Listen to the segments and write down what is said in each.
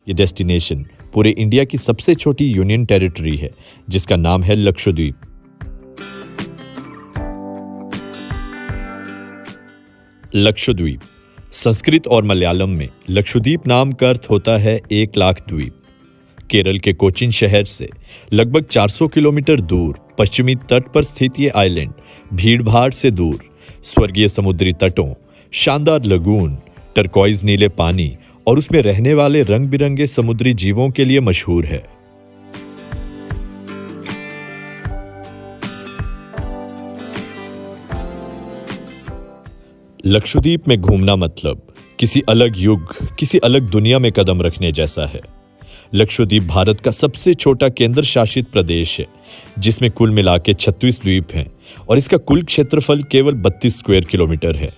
ये डेस्टिनेशन पूरे इंडिया की सबसे छोटी यूनियन टेरिटरी है जिसका नाम है लक्षद्वीप। लक्षद्वीप संस्कृत और मलयालम में लक्षद्वीप नाम का अर्थ होता है 1,00,000 द्वीप। केरल के कोचीन शहर से लगभग 400 किलोमीटर दूर पश्चिमी तट पर स्थित ये आइलैंड भीड़भाड़ से दूर स्वर्गीय समुद्री तटों, शानदार लगून, टर्कोइज नीले पानी और उसमें रहने वाले रंग बिरंगे समुद्री जीवों के लिए मशहूर है। लक्षद्वीप में घूमना मतलब किसी अलग युग, किसी अलग दुनिया में कदम रखने जैसा है। लक्षद्वीप भारत का सबसे छोटा केंद्र शासित प्रदेश है जिसमें कुल मिला के 36 द्वीप हैं और इसका कुल क्षेत्रफल केवल 32 स्क्वायर किलोमीटर है।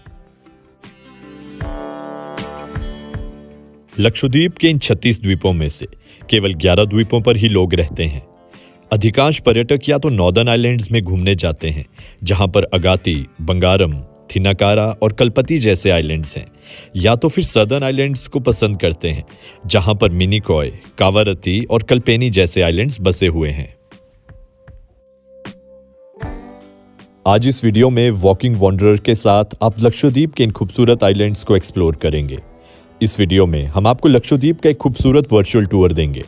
लक्षद्वीप के इन 36 द्वीपों में से केवल 11 द्वीपों पर ही लोग रहते हैं। अधिकांश पर्यटक या तो नॉर्दर्न आइलैंड्स में घूमने जाते हैं जहां पर अगाती, बंगारम, थिनाकारा और कलपति जैसे आइलैंड्स हैं, या तो फिर सदर्न आइलैंड्स को पसंद करते हैं जहां पर मिनिकॉय, कावारती और कल्पेनी जैसे आइलैंड्स बसे हुए हैं। आज इस वीडियो में वॉकिंग वॉन्डरर के साथ आप लक्षद्वीप के इन खूबसूरत आइलैंड्स को एक्सप्लोर करेंगे। इस वीडियो में हम आपको लक्षद्वीप का एक खूबसूरत वर्चुअल टूर देंगे।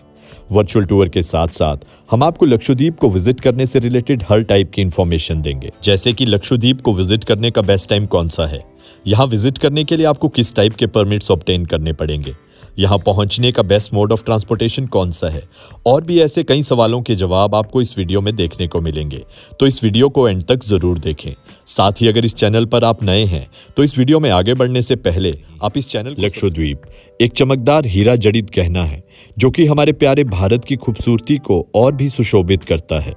वर्चुअल टूर के साथ साथ हम आपको लक्षद्वीप को विजिट करने से रिलेटेड हर टाइप की इंफॉर्मेशन देंगे, जैसे कि लक्षद्वीप को विजिट करने का बेस्ट टाइम कौन सा है, यहाँ विजिट करने के लिए आपको किस टाइप के परमिट्स ऑब्टेन करने पड़ेंगे, यहाँ पहुंचने का बेस्ट मोड ऑफ ट्रांसपोर्टेशन कौन सा है, और भी ऐसे कई सवालों के जवाब आपको इस वीडियो में देखने को मिलेंगे। तो इस वीडियो को एंड तक जरूर देखें। साथ ही अगर इस चैनल पर आप नए हैं तो इस वीडियो में आगे बढ़ने से पहले आप इस चैनल लक्षद्वीप एक चमकदार हीरा जड़ित गहना है जो कि हमारे प्यारे भारत की खूबसूरती को और भी सुशोभित करता है।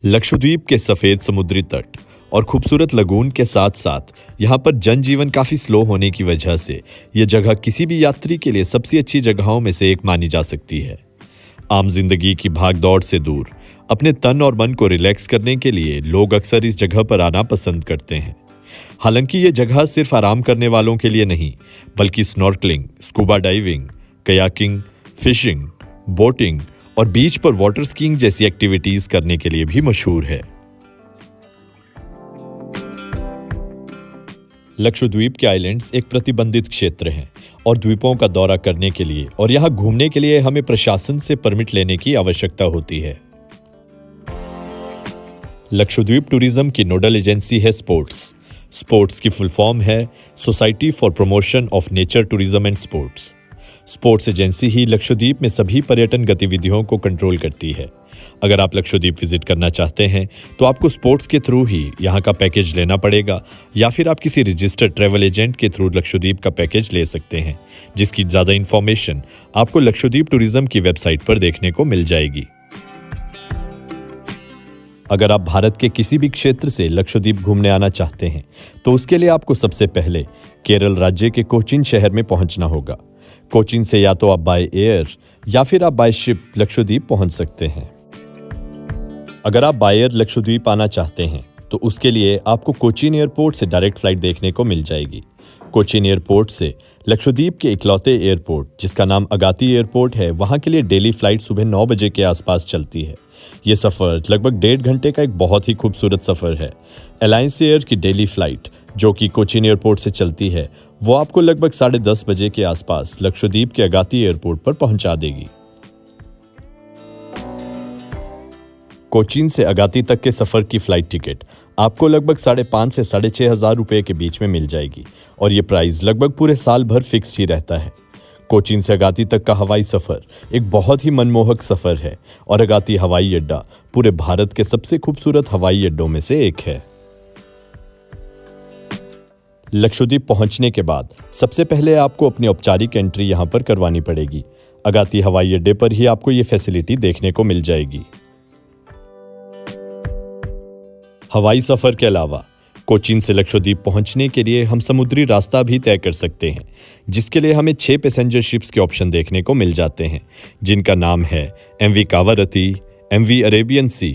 लक्षद्वीप के सफेद समुद्री तट और खूबसूरत लगून के साथ साथ यहाँ पर जनजीवन काफी स्लो होने की वजह से यह जगह किसी भी यात्री के लिए सबसे अच्छी जगहों में से एक मानी जा सकती है। आम जिंदगी की भागदौड़ से दूर अपने तन और मन को रिलैक्स करने के लिए लोग अक्सर इस जगह पर आना पसंद करते हैं। हालांकि ये जगह सिर्फ आराम करने वालों के लिए नहीं, बल्कि snorkelling, scuba diving, kayaking, fishing, boating और बीच पर वाटर स्कीइंग जैसी एक्टिविटीज करने के लिए भी मशहूर है। लक्षद्वीप के आइलैंड्स एक प्रतिबंधित क्षेत्र हैं और द्वीपों का दौरा करने के लिए और यहाँ घूमने के लिए हमें प्रशासन से परमिट लेने की आवश्यकता होती है। लक्षद्वीप टूरिज्म की नोडल एजेंसी है स्पोर्ट्स की फुल फॉर्म है society for promotion of nature tourism and sports agency ही लक्षद्वीप में सभी पर्यटन गतिविधियों को कंट्रोल करती है। अगर आप लक्षद्वीप विजिट करना चाहते हैं तो आपको स्पोर्ट्स के थ्रू ही यहाँ का पैकेज लेना पड़ेगा, या फिर आप किसी रजिस्टर्ड ट्रैवल एजेंट के थ्रू लक्षद्वीप का पैकेज ले सकते हैं, जिसकी ज़्यादा इन्फॉर्मेशन आपको लक्षद्वीप टूरिज्म की वेबसाइट पर देखने को मिल जाएगी। अगर आप भारत के किसी भी क्षेत्र से लक्षद्वीप घूमने आना चाहते हैं तो उसके लिए आपको सबसे पहले केरल राज्य के कोचीन शहर में पहुंचना होगा। कोचीन से या तो आप बाय एयर या फिर आप बाय शिप लक्षद्वीप पहुंच सकते हैं। अगर आप बाय एयर लक्षद्वीप आना चाहते हैं तो उसके लिए आपको कोचीन एयरपोर्ट से डायरेक्ट फ्लाइट देखने को मिल जाएगी। कोचीन एयरपोर्ट से लक्षद्वीप के इकलौते एयरपोर्ट जिसका नाम अगाती एयरपोर्ट है, वहां के लिए डेली फ्लाइट सुबह 9 बजे के आसपास चलती है। ये सफ़र लगभग 1.5 घंटे का एक बहुत ही खूबसूरत सफ़र है। अलायंस एयर की डेली फ्लाइट जो कि कोचीन एयरपोर्ट से चलती है वो आपको लगभग 10:30 बजे के आसपास लक्षद्वीप के अगाती एयरपोर्ट पर पहुंचा देगी। कोचीन से अगाती तक के सफ़र की फ़्लाइट टिकट आपको लगभग 5,500 से 6,500 रुपये के बीच में मिल जाएगी और ये प्राइस लगभग पूरे साल भर फिक्स ही रहता है। कोचीन से अगाती तक का हवाई सफ़र एक बहुत ही मनमोहक सफ़र है और अगाती हवाई अड्डा पूरे भारत के सबसे खूबसूरत हवाई अड्डों में से एक है। लक्षद्वीप पहुंचने के बाद सबसे पहले आपको अपनी औपचारिक एंट्री यहां पर करवानी पड़ेगी। अगाती हवाई अड्डे पर ही आपको ये फैसिलिटी देखने को मिल जाएगी। हवाई सफ़र के अलावा कोचीन से लक्षद्वीप पहुंचने के लिए हम समुद्री रास्ता भी तय कर सकते हैं, जिसके लिए हमें 6 पैसेंजर शिप्स के ऑप्शन देखने को मिल जाते हैं, जिनका नाम है MV कावारती, MV अरेबियन सी,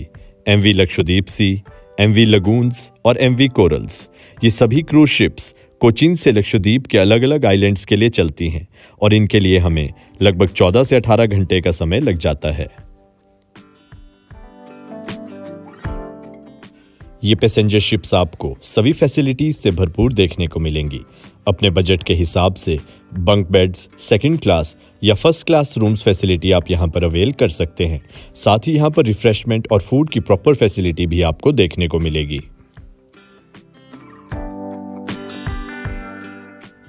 MV लक्षद्वीप सी, MV लगून्स और MV कोरल्स। ये सभी क्रूज शिप्स कोचीन से लक्षद्वीप के अलग अलग आइलैंड्स के लिए चलती हैं और इनके लिए हमें लगभग 14 से 18 घंटे का समय लग जाता है। ये पैसेंजर शिप्स आपको सभी फैसिलिटीज से भरपूर देखने को मिलेंगी। अपने बजट के हिसाब से बंक बेड्स, सेकंड क्लास या फर्स्ट क्लास रूम्स फैसिलिटी आप यहाँ पर अवेल कर सकते हैं। साथ ही यहाँ पर रिफ्रेशमेंट और फूड की प्रॉपर फैसिलिटी भी आपको देखने को मिलेगी।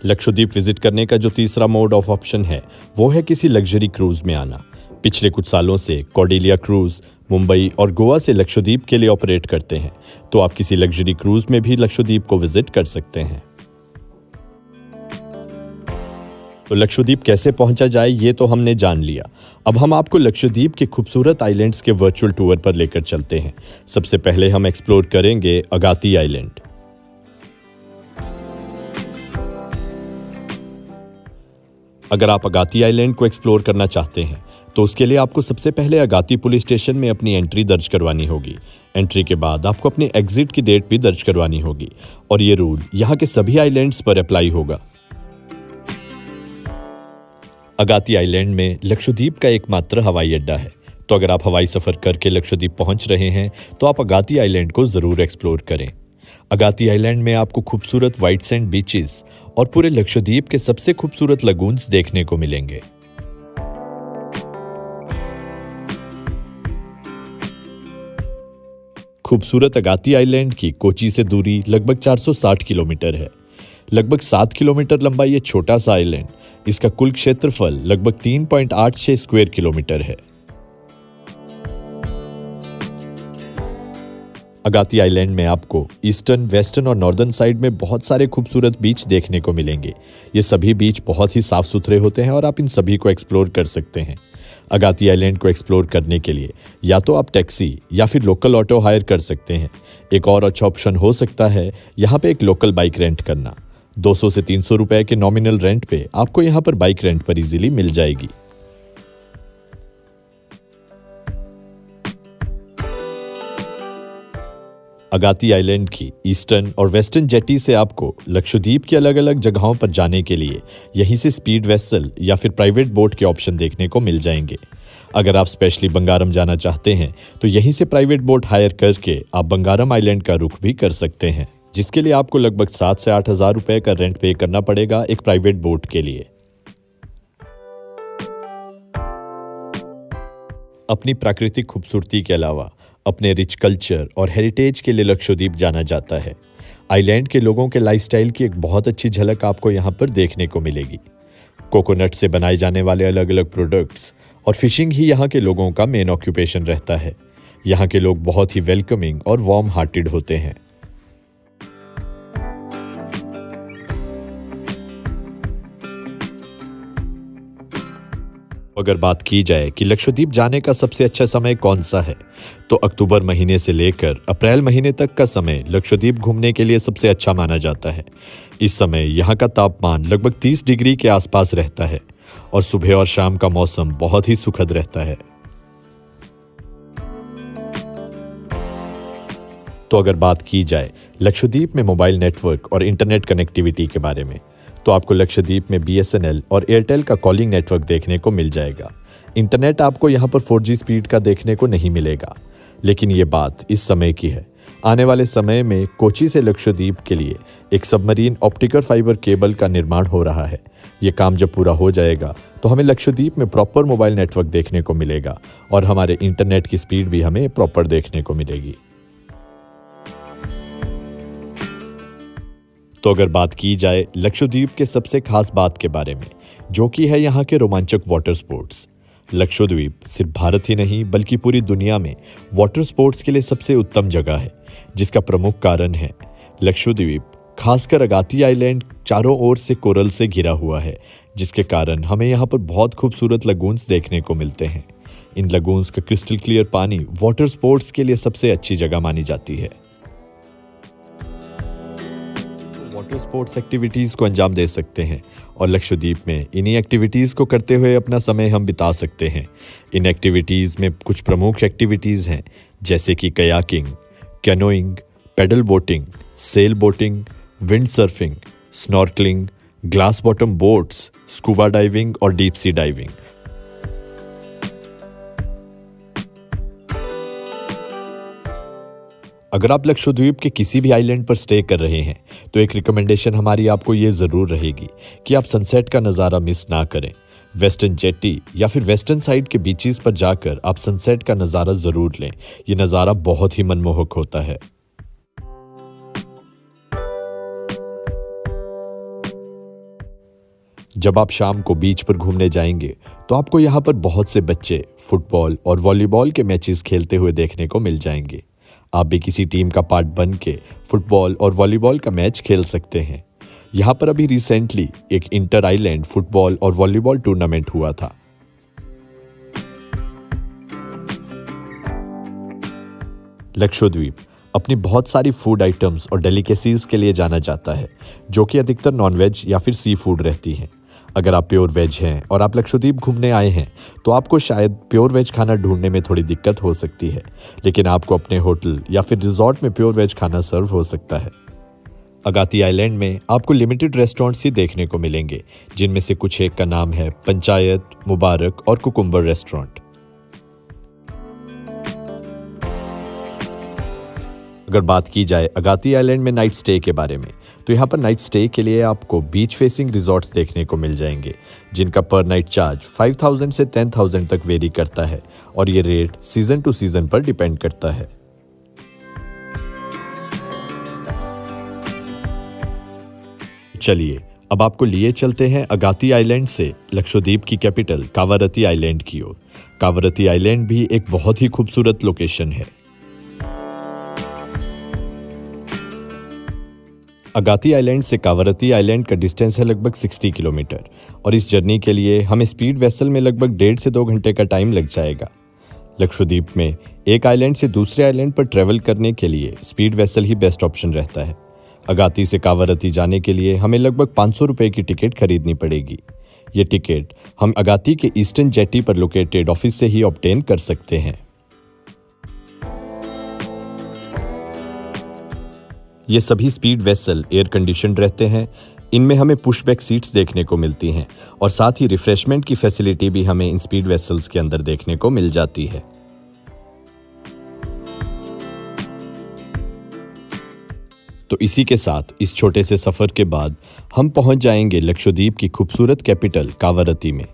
लक्षद्वीप विजिट करने का जो तीसरा मोड ऑफ ऑप्शन है वो है किसी लग्जरी क्रूज में आना। पिछले कुछ सालों से कॉर्डेलिया क्रूज मुंबई और गोवा से लक्षद्वीप के लिए ऑपरेट करते हैं, तो आप किसी लग्जरी क्रूज में भी लक्षद्वीप को विजिट कर सकते हैं। तो लक्षद्वीप कैसे पहुंचा जाए ये तो हमने जान लिया। अब हम आपको लक्षद्वीप के खूबसूरत आइलैंड्स के वर्चुअल टूर पर लेकर चलते हैं। सबसे पहले हम एक्सप्लोर करेंगे अगाती आइलैंड। अगर आप अगाती आइलैंड को एक्सप्लोर करना चाहते हैं तो उसके लिए आपको सबसे पहले अगाती पुलिस स्टेशन में अपनी एंट्री दर्ज करवानी होगी। एंट्री के बाद आपको अपनी एग्जिट की डेट भी दर्ज करवानी होगी और ये रूल यहाँ के सभी आइलैंड्स पर अप्लाई होगा। अगाती आइलैंड में लक्षद्वीप का एकमात्र हवाई अड्डा है, तो अगर आप हवाई सफर करके लक्षद्वीप पहुंच रहे हैं तो आप अगाती आइलैंड को जरूर एक्सप्लोर करें। अगाती आइलैंड में आपको खूबसूरत व्हाइट सैंड बीचेस और पूरे लक्षद्वीप के सबसे खूबसूरत लगून्स देखने को मिलेंगे। खूबसूरत अगाती आइलैंड की कोची से दूरी लगभग 460 किलोमीटर है। लगभग 7 किलोमीटर लंबा ये छोटा सा आइलैंड, इसका कुल क्षेत्रफल लगभग 3.86 स्क्वायर किलोमीटर है। अगाती आइलैंड में आपको ईस्टर्न, वेस्टर्न और नॉर्दर्न साइड में बहुत सारे खूबसूरत बीच देखने को मिलेंगे। ये सभी बीच बहुत ही साफ सुथरे होते हैं और आप इन सभी को एक्सप्लोर कर सकते हैं। अगाती आइलैंड को एक्सप्लोर करने के लिए या तो आप टैक्सी या फिर लोकल ऑटो हायर कर सकते हैं। एक और अच्छा ऑप्शन हो सकता है यहाँ पे एक लोकल बाइक रेंट करना। 200 से 300 रुपए के नॉमिनल रेंट पे आपको यहाँ पर बाइक रेंट पर इजीली मिल जाएगी। अगाती आइलैंड की ईस्टर्न और वेस्टर्न जेटी से आपको लक्षद्वीप की अलग अलग जगहों पर जाने के लिए यहीं से स्पीड वेसल या फिर प्राइवेट बोट के ऑप्शन देखने को मिल जाएंगे। अगर आप स्पेशली बंगारम जाना चाहते हैं तो यहीं से प्राइवेट बोट हायर करके आप बंगारम आइलैंड का रुख भी कर सकते हैं, जिसके लिए आपको लगभग 7 से 8 हज़ार रुपए का रेंट पे करना पड़ेगा एक प्राइवेट बोट के लिए। अपनी प्राकृतिक खूबसूरती के अलावा अपने रिच कल्चर और हेरिटेज के लिए लक्षद्वीप जाना जाता है। आइलैंड के लोगों के लाइफस्टाइल की एक बहुत अच्छी झलक आपको यहाँ पर देखने को मिलेगी। कोकोनट से बनाए जाने वाले अलग अलग प्रोडक्ट्स और फिशिंग ही यहाँ के लोगों का मेन ऑक्यूपेशन रहता है। यहाँ के लोग बहुत ही वेलकमिंग और वार्म हार्टेड होते हैं। अगर बात की जाए कि लक्षद्वीप जाने का सबसे अच्छा समय कौन सा है, तो अक्टूबर महीने से लेकर अप्रैल महीने तक का समय लक्षद्वीप घूमने के लिए सबसे अच्छा माना जाता है। इस समय यहाँ का तापमान लगभग 30 डिग्री के आसपास रहता है और सुबह और शाम का मौसम बहुत ही सुखद रहता है। तो अगर बात की जाए लक्षद्वीप में मोबाइल नेटवर्क और इंटरनेट कनेक्टिविटी के बारे में, तो आपको लक्षद्वीप में BSNL और एयरटेल का कॉलिंग नेटवर्क देखने को मिल जाएगा। इंटरनेट आपको यहाँ पर 4G स्पीड का देखने को नहीं मिलेगा, लेकिन ये बात इस समय की है। आने वाले समय में कोची से लक्षद्वीप के लिए एक सबमरीन ऑप्टिकल फाइबर केबल का निर्माण हो रहा है। ये काम जब पूरा हो जाएगा तो हमें लक्षद्वीप में प्रॉपर मोबाइल नेटवर्क देखने को मिलेगा और हमारे इंटरनेट की स्पीड भी हमें प्रॉपर देखने को मिलेगी। तो अगर बात की जाए लक्षद्वीप के सबसे खास बात के बारे में, जो कि है यहाँ के रोमांचक वाटर स्पोर्ट्स। लक्षद्वीप सिर्फ भारत ही नहीं बल्कि पूरी दुनिया में वाटर स्पोर्ट्स के लिए सबसे उत्तम जगह है, जिसका प्रमुख कारण है लक्षद्वीप खासकर अगाती आइलैंड चारों ओर से कोरल से घिरा हुआ है, जिसके कारण हमें यहाँ पर बहुत खूबसूरत लगून्स देखने को मिलते हैं। इन लगून्स का क्रिस्टल क्लियर पानी वाटर स्पोर्ट्स के लिए सबसे अच्छी जगह मानी जाती है। वाटर स्पोर्ट्स एक्टिविटीज़ को अंजाम दे सकते हैं और लक्षद्वीप में इन्हीं एक्टिविटीज़ को करते हुए अपना समय हम बिता सकते हैं। इन एक्टिविटीज़ में कुछ प्रमुख एक्टिविटीज़ हैं, जैसे कि kayaking, canoeing, pedal boating, sail boating, wind surfing, snorkelling, glass bottom boats, scuba diving और डीप सी डाइविंग। अगर आप लक्षद्वीप के किसी भी आइलैंड पर स्टे कर रहे हैं तो एक रिकमेंडेशन हमारी आपको ये ज़रूर रहेगी कि आप सनसेट का नज़ारा मिस ना करें। वेस्टर्न जेटी या फिर वेस्टर्न साइड के बीचेस पर जाकर आप सनसेट का नज़ारा ज़रूर लें। ये नज़ारा बहुत ही मनमोहक होता है। जब आप शाम को बीच पर घूमने जाएंगे तो आपको यहाँ पर बहुत से बच्चे फुटबॉल और वॉलीबॉल के मैचेस खेलते हुए देखने को मिल जाएंगे। आप भी किसी टीम का पार्ट बन के फुटबॉल और वॉलीबॉल का मैच खेल सकते हैं। यहाँ पर अभी रिसेंटली एक इंटर आइलैंड फुटबॉल और वॉलीबॉल टूर्नामेंट हुआ था। लक्षद्वीप अपनी बहुत सारी फूड आइटम्स और डेलिकेसीज के लिए जाना जाता है, जो कि अधिकतर नॉनवेज या फिर सी फूड रहती हैं। अगर आप प्योर वेज हैं और आप लक्षद्वीप घूमने आए हैं तो आपको शायद प्योर वेज खाना ढूंढने में थोड़ी दिक्कत हो सकती है, लेकिन आपको अपने होटल या फिर रिजॉर्ट में प्योर वेज खाना सर्व हो सकता है। अगाती आइलैंड में आपको लिमिटेड रेस्टोरेंट्स ही देखने को मिलेंगे, जिनमें से कुछ एक का नाम है पंचायत, मुबारक और कुकुम्बर रेस्टोरेंट। अगर बात की जाए अगाती आइलैंड में नाइट स्टे के बारे में, तो यहाँ पर नाइट स्टे के लिए आपको बीच फेसिंग रिजॉर्ट्स देखने को मिल जाएंगे, जिनका पर नाइट चार्ज 5,000 से 10,000 तक वेरी करता है और ये रेट सीजन टू सीजन पर डिपेंड करता है। चलिए अब आपको लिए चलते हैं अगाती आइलैंड से लक्षद्वीप की कैपिटल कावारत्ती आइलैंड की ओर। कावारत्ती आइलैंड भी एक बहुत ही खूबसूरत लोकेशन है। अगाती आइलैंड से कावारत्ती आइलैंड का डिस्टेंस है लगभग 60 किलोमीटर और इस जर्नी के लिए हमें स्पीड वेसल में लगभग 1.5 से 2 घंटे का टाइम लग जाएगा। लक्षद्वीप में एक आइलैंड से दूसरे आइलैंड पर ट्रैवल करने के लिए स्पीड वेसल ही बेस्ट ऑप्शन रहता है। अगाती से कावारत्ती जाने के लिए हमें लगभग 500 रुपये की टिकट खरीदनी पड़ेगी। ये टिकट हम अगाती के ईस्टर्न जेटी पर लोकेटेड ऑफिस से ही ऑब्टेन कर सकते हैं। ये सभी स्पीड वेसल एयर कंडीशनड रहते हैं। इनमें हमें पुशबैक सीट्स देखने को मिलती हैं और साथ ही रिफ्रेशमेंट की फैसिलिटी भी हमें इन स्पीड वेसल्स के अंदर देखने को मिल जाती है। तो इसी के साथ इस छोटे से सफर के बाद हम पहुंच जाएंगे लक्षद्वीप की खूबसूरत कैपिटल कावारत्ती में।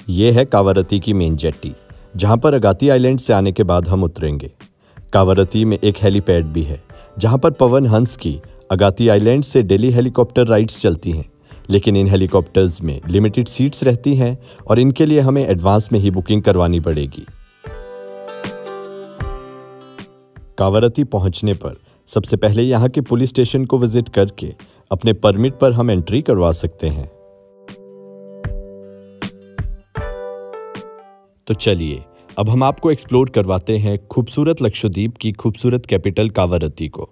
ये है कावारत्ती की मेन जेट्टी, जहां पर अगाती आइलैंड से आने के बाद हम उतरेंगे। कावारत्ती में एक हेलीपैड भी है, जहां पर पवन हंस की अगाती आइलैंड से डेली हेलीकॉप्टर राइड्स चलती हैं, लेकिन इन हेलीकॉप्टर्स में लिमिटेड सीट्स रहती हैं और इनके लिए हमें एडवांस में ही बुकिंग करवानी पड़ेगी। कावारत्ती पहुंचने पर सबसे पहले यहाँ के पुलिस स्टेशन को विजिट करके अपने परमिट पर हम एंट्री करवा सकते हैं। तो चलिए अब हम आपको एक्सप्लोर करवाते हैं खूबसूरत लक्षद्वीप की खूबसूरत कैपिटल कावारत्ती को।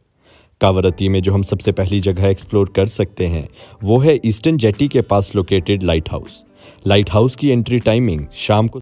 कावारत्ती में जो हम सबसे पहली जगह एक्सप्लोर कर सकते हैं वो है ईस्टर्न जेटी के पास located lighthouse. Lighthouse की एंट्री टाइमिंग शाम को